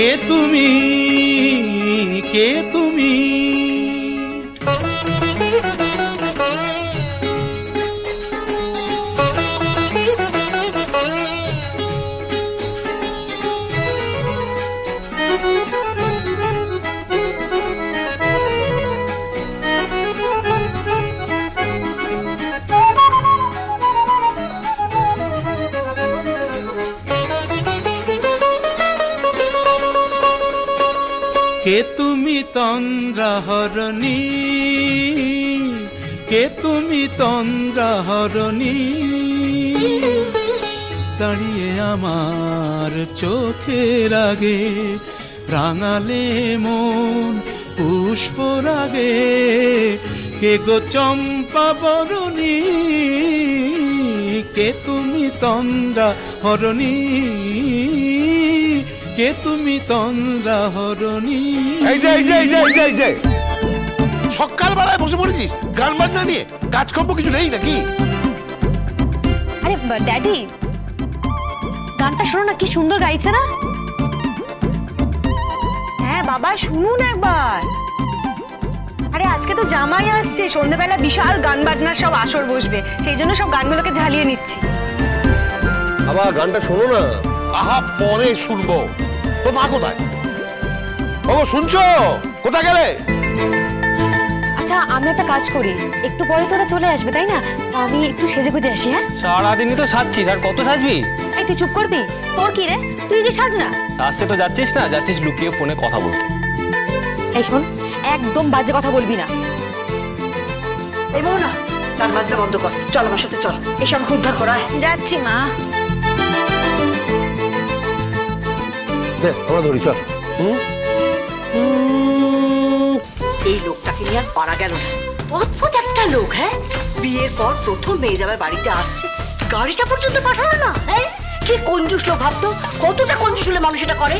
কে তুমি, কে তুমি? কে তুমি তন্দ্রাহরণী, কে তুমি তন্দ্রাহরণী, দাঁড়িয়ে আমার চোখের আগে রাঙালে মন পুষ্পরাগে। কে গো চম্পা বরণী, কে তুমি তন্দ্রাহরণী, কে তুমি তন্দ্রাহরণী? সকালবেলায় বসে পড়েছিস গান বাজনা নিয়ে, কাজকর্ম কিছু নেই নাকি? আরে ড্যাডি, গানটা শোনো না, কি সুন্দর গাইছে না? হ্যাঁ বাবা, শুনুন একবার। আরে আজকে তো জামাই আসছে, সন্ধ্যেবেলা বিশাল গান বাজনার সব আসর বসবে, সেই জন্য সব গানগুলোকে ঝালিয়ে নিচ্ছি। বাবা গানটা শোনো না। আহা, পরে শুনবো। তো মা কোথায়? ও শুনছো? কোথায় গেলে? আচ্ছা আমি একটা কাজ করি, একটু পরে তোরা চলে আসবে তাই না? আমি একটু সেজে গুজে আসি। হ্যাঁ, সারাদিনই তো সাজছিস, আর কত সাজবি? এই তুই চুপ করবি? তোর কি রে, তুই কি সাজ না? সাজতে তো যাচ্ছিস না, যাচ্ছিস লুকিয়ে ফোনে কথা বলতে। এই শোন, একদম বাজে কথা বলবি না। এই বউ না, গান বাজনা বন্ধ কর, চল আমার সাথে চল, এসব উদ্ধার করা। যাচ্ছি মা। আমরা ধরি, চল। এই লোকটাকে নিয়ে আর পারা গেল না। অদ্ভুত একটা লোক। হ্যাঁ, বিয়ের পর প্রথম মেয়ে যাবার বাড়িতে আসছে, গাড়িটা পর্যন্ত পাঠালো না। হ্যাঁ, কি কঞ্জুস লোক ভাবতো, কতটা কঞ্জুস হলে মানুষ এটা করে।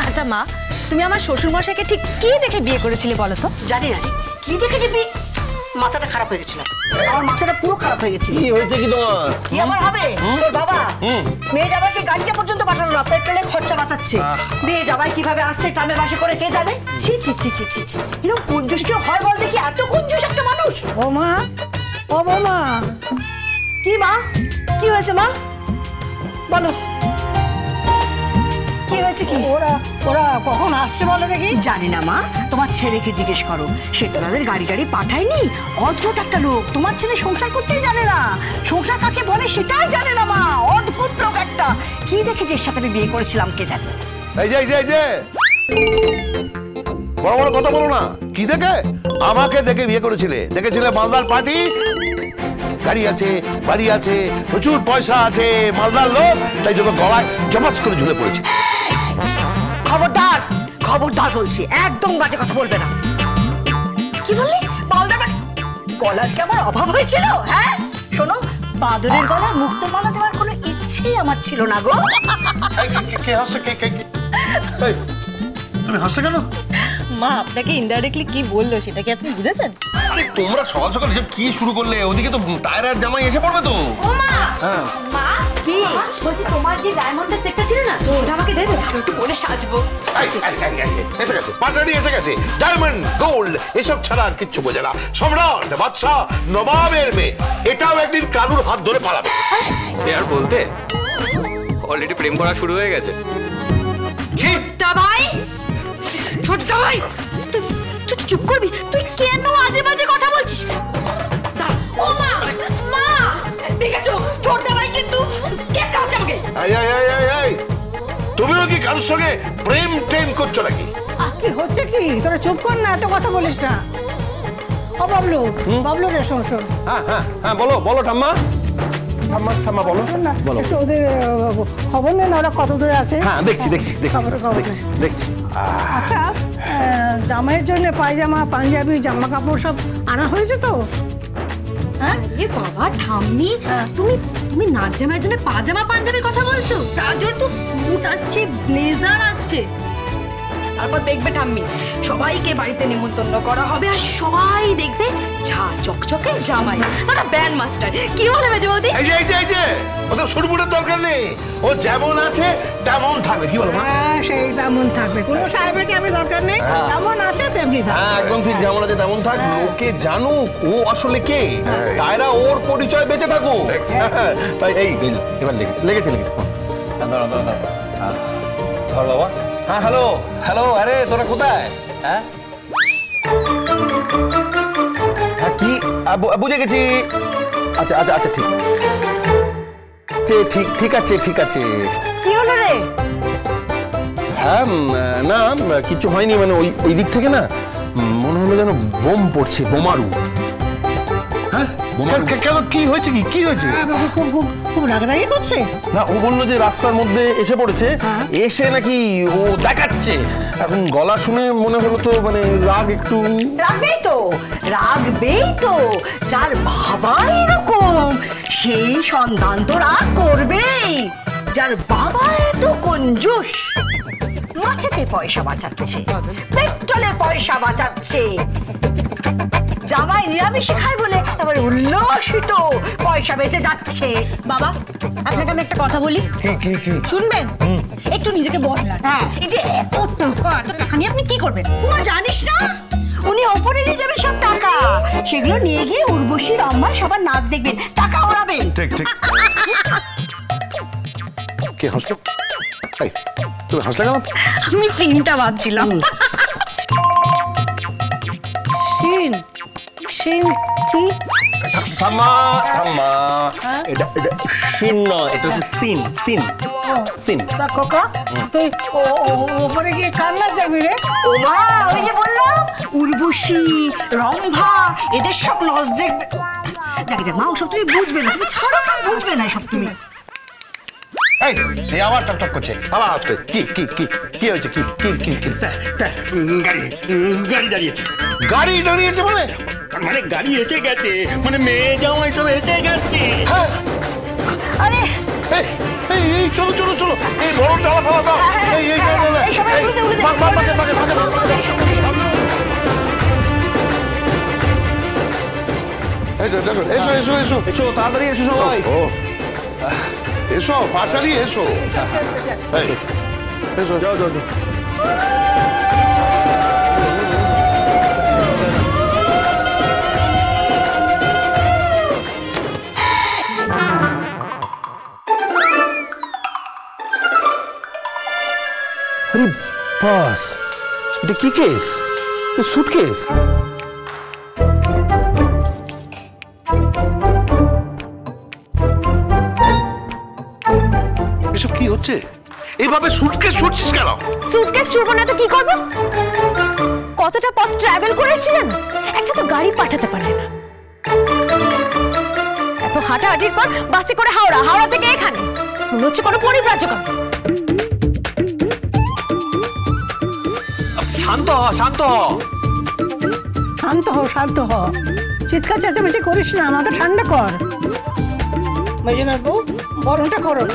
আচ্ছা মা, তুমি আমার শ্বশুর মশাইকে ঠিক কি দেখে বিয়ে করেছিলে বলো তো? জানি না রে, কি দেখে যে বিয়ে, মাথাটা খারাপ হয়ে গেছিল। আমার মাথাটা পুরো খারাপ হয়ে গেছিল। কি হয়েছে কি তোমার? কি আমার হবে? তোর বাবা মেয়ে জামাইকে গাড়িটা পর্যন্ত পাঠালো না, পেট্রোলে খরচা বাঁচাচ্ছে। মেয়ে জামাই কিভাবে আসছে টানে বাসে করে কে জানে। ছি ছি ছি ছি ছি ছি, এরকম কঞ্জুস কেউ হয় বল দেখি? এত কঞ্জুস একটা মানুষ। ও মা, ও মা। কি মা, কি হয়েছে মা, বলো কি হয়েছে? কি ওরা কখন আসছে বলো দেখি? জানি না মা, তোমার ছেলেকে জিজ্ঞেস করো, সে তো তাদের গাড়ি গাড়ি পাঠায়নি। অদ্ভুত একটা লোক, তোমার ছেলে সংসার করতেই জানে না, সংসার কাকে বলে সেটাই জানে না মা। অদ্ভুত লোক একটা, কি দেখে যে সাথে আমি বিয়ে করেছিলাম কে জানে। এই যে বড় বড় কথা বলো না। কি দেখে? আমাকে দেখে বিয়ে করেছিলে? দেখেছিলে মালদার পার্টি, গাড়ি আছে, বাড়ি আছে, প্রচুর পয়সা আছে, মালদার লোক, তাই জন্য গলায় জমাস করে ঝুলে পড়েছে। খবরদার, খবরদার বলছি, একদম বাজে কথা বলবে না। কি বললি? মালদার পার্টি? গলার কি আমার অভাব হয়েছিল? হ্যাঁ শোনো, বাদরের গলায় মুক্তোর মালা দেওয়ার কোনো ইচ্ছেই আমার ছিল না গো। কে হাসছে? তুমি হাসলে কেন? মা আপনাকে ইনডাইরেক্টলি কি বললো সেটা কি আপনি বুঝেছেন? আরে তোমরা সকাল সকাল এসব কি শুরু করলে? ওদিকে তো টায়ার জামাই এসে পড়বে তো। ও মা, হ্যাঁ মা কি বলছি, তোমার যে ডায়মন্ডের সেটটা ছিল না, ওটা আমাকে দেবে, আমি একটু পরে সাজবো। এসে গেছে, পাটারি এসে গেছে। ডায়মন্ড, গোল্ড এসব ছাড়া আর কিচ্ছু বোঝে না। সম্রাট, বাদশা, নবাবের মেয়ে, এটাও একদিন কারুর হাত ধরে পালাবে। সে আর বলতে, অলরেডি প্রেম করা শুরু হয়ে গেছে। ছোট্টা ভাই, ছোট্টা ভাই, তুই চুপ করবি? তুই কেন আজে বাজে কথা বলছিস? ও মা, মা দেখেছো ছোট্টা ভাই কিন্তু কেস কাটছে আমাকে। তুমিও কি কারোর সঙ্গে প্রেম টেম করছো নাকি? কি হচ্ছে কি? তোরা চুপ কর না, এত কথা বলিস না। ও বাবলু, বাবলু রে, শোন শোন। হ্যাঁ বলো বলো ঠাম্মা। ঠাম্মা বলো না, একটু ওদের খবর নেই না, ওরা কত দূরে আছে? হ্যাঁ দেখছি। আচ্ছা, জামাইয়ের জন্য পায়জামা, পাঞ্জাবি, জামা কাপড় সব আনা হয়েছে তো? হ্যাঁ বাবা ঠাম্মি, তুমি নাচ জামাইয়ের জন্য পাজামা পাঞ্জাবির কথা বলছো? তার জন্য তো স্যুট আসছে, ব্লেজার আসছে। তারপর দেখবে ঠাম্মি সবাইকে বাড়িতে নিমন্ত্রণ করা হবে আর সবাই দেখবে ঝা চকচকে জামাই তারা ব্যান্ড মাস্টার। কি বলে মেজে বৌদি? এই যে ওসব সুরবুরের দরকার নেই, ও যেমন আছে তেমন থাকবে। কি বলো? হ্যাঁ সেই তেমন থাকবে, কোনো সাহেবের কি আমি দরকার নেই, যেমন আছে তেমনি থাকবে। হ্যাঁ একদম ঠিক, যেমন আছে তেমন থাক, লোকে জানুক ও আসলে কে, তাইরা ওর পরিচয় বেঁচে থাকুক। তাই এই এবার লেগেছে ধর বাবা। হ্যাঁ হ্যালো হ্যালো, আরে তোরা কোথায়? হ্যাঁ কি বুঝে গেছি। আচ্ছা আচ্ছা আচ্ছা ঠিক আছে ঠিক আছে। কি হলো রে? হ্যাঁ না কিছু হয়নি, মানে ওই দিক থেকে না মনে হলো যেন বোম পড়ছে, বোমারু। হ্যাঁ কেন, কি হয়েছে? কি হয়েছে? খুব রাগারাগি করছে না, ও বললো যে রাস্তার মধ্যে এসে পড়েছে, এসে নাকি ও দেখাচ্ছে। এখন গলা শুনে মনে হলো তো মানে রাগ একটু রাগবেই তো, যার বাবা এরকম সেই সন্তান তো রাগ করবেই। যার বাবা এত কঞ্জুস, মাছেতে পয়সা বাঁচাচ্ছে, পেট্রোলের পয়সা বাঁচাচ্ছে, জামাই নিরামিষে খায় বলে আবার উল্লসিত পয়সা বেঁচে যাচ্ছে। বাবা আপনাকে আমি একটা কথা বলি, শুনবেন? একটু নিজেকে বদলান। হ্যাঁ, এই যে এত টাকা নিয়ে আপনি কি করবেন? ও জানিস না, উনি ওপরে নিয়ে যাবেন সব টাকা, সেগুলো নিয়ে গিয়ে উর্বশী রম্মা সবার নাচ দেখবেন, টাকা ওড়াবেন। ঠিক কে হাসলো? তুমি হাসলে কেন? আমি সিনটা ভাবছিলাম। সিন কি? থাম্মা এটা সিন নয়, এটা হচ্ছে সিন। তা কোকা তুই ওপরে গিয়ে কার নাচ দেখবি রে? ও মা, ওই যে বললাম উর্বশী রম্ভা এদের সব নাচ দেখবে। দেখ মা, ওসব তুমি বুঝবে না, তুমি ছাড়ো, তুমি বুঝবে না সব। তুমি এই আবার টক করছে, আবার আসছে। কি হয়েছে? কি স্যার গাড়ি দাঁড়িয়েছে। গাড়ি দাঁড়িয়েছে মানে? মানে গাড়ি এসে গেছে, মানে মেয়ে জামাই সব এসে গেছে। হ্যাঁ আরে এই চলো এই বড় ডালা ফালা দাও। এই সবাই এসো তাড়াতাড়ি এসো সবাই। এসো পা চালিয়ে এসো। যাও আরে বাস, এটা কি কেস? সুটকেস? এসব কি হচ্ছে? এইভাবে সুটকেস ছুটছিস কেন? সুটকেস ছুড়বো না তো কি করবো? কতটা পথ ট্রাভেল করেছিলেন, একটা তো গাড়ি পাঠাতে পারলে না। এত হাঁটাহাঁটির পর বাসে করে হাওড়া থেকে এখানে, মনে হচ্ছে কোনো পরিব্রাজক। শান্ত হ, চিৎকার চেঁচামেচি করিস না, আমাকে ঠান্ডা কর। মেজনার বউ বরণটা করো।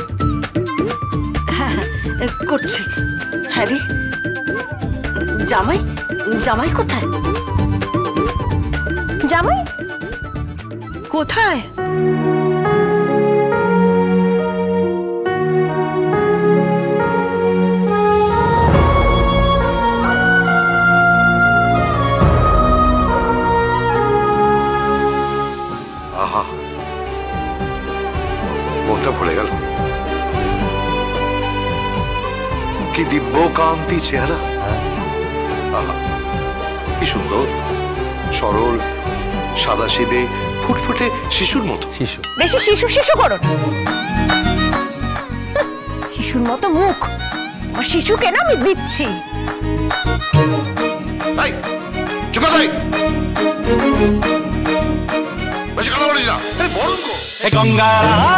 করছি। হ্যাঁ রে, জামাই কোথায়? জামাই কোথায়? আহা, মনটা ভরে গেল। কি দিব্য কান্তি চেহারা, আহা কি সুন্দর, সরল, সাদাসিধে, ফুটফুটে শিশুর মতো। বেশি শিশু করো, শিশুর মতো মুখ, আর শিশুকে না আমি দিচ্ছি। তাই চুকা তাই বেশি কথা বলিস না। বরণ গো গঙ্গারাম